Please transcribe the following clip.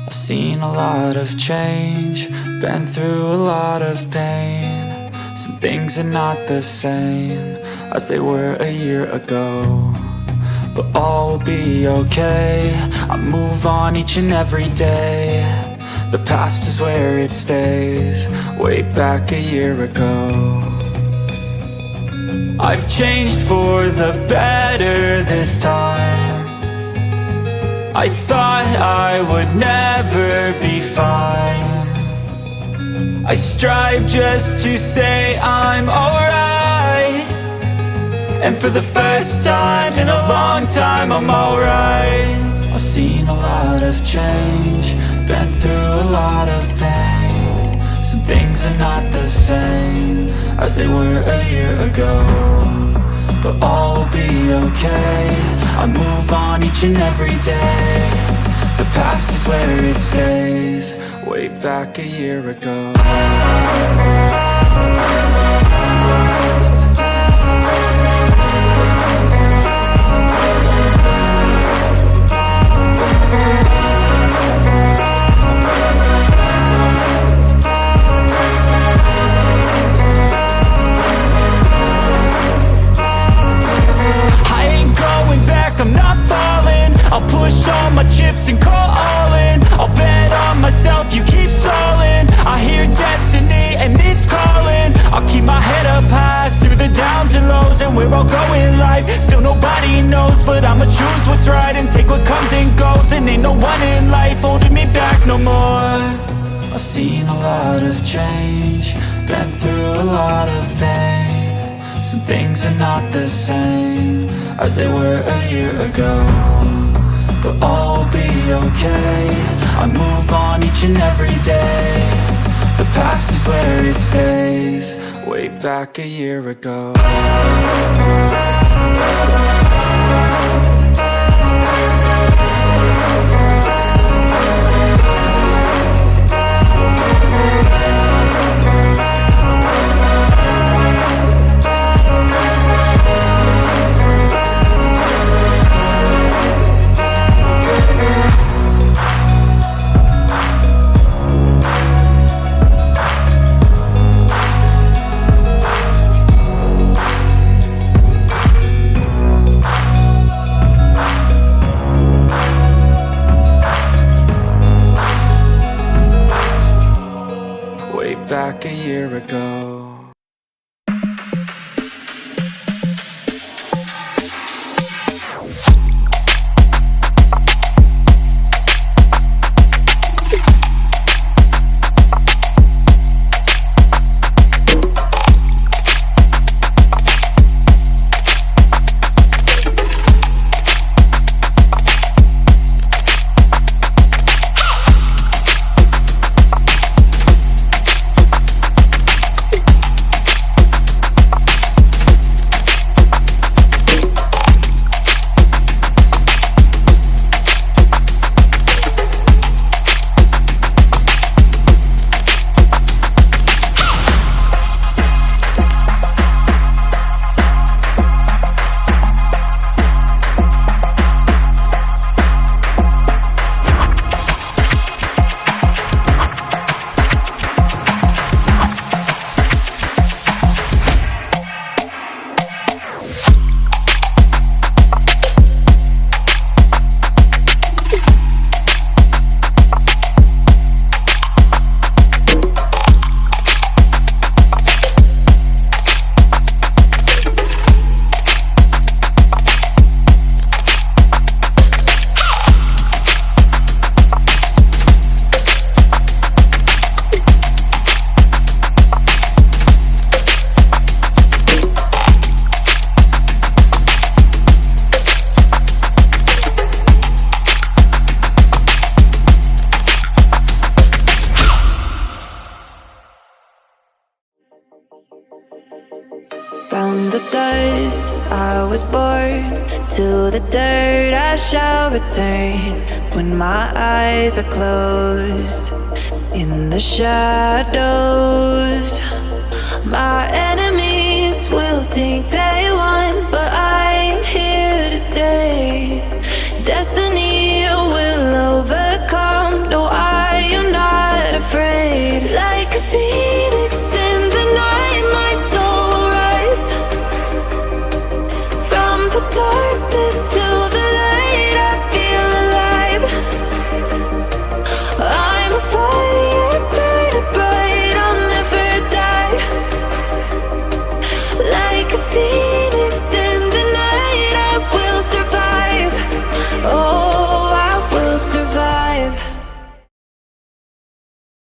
I've seen a lot of change, been through a lot of pain. Some things are not the same as they were a year ago, but all will be okay. I move on each and every day. The past is where it stays, way back a year ago. I've changed for the better this time. I thought I would never be fine. I strive just to say I'm alright, and for the first time in a long time I'm alright. I've seen a lot of change, been through a lot of pain. Some things are not the same as they were a year ago, but all will be okay. I move on each and every day. The past is where it stays, way back a year ago. I'm not falling, I'll push all my chips and call all in. I'll bet on myself, you keep stalling. I hear destiny and it's calling. I'll keep my head up high through the downs and lows, and we're all going life. Still nobody knows, but I'ma choose what's right and take what comes and goes. And ain't no one in life holding me back no more. I've seen a lot of change, been through a lot of pain. Some things are not the same as they were a year ago, but all will be okay. I move on each and every day. The past is where it stays, way back a year ago. Back a year ago. From the dust I was born, to the dirt I shall return. When my eyes are closed, in the shadows, my enemies will think that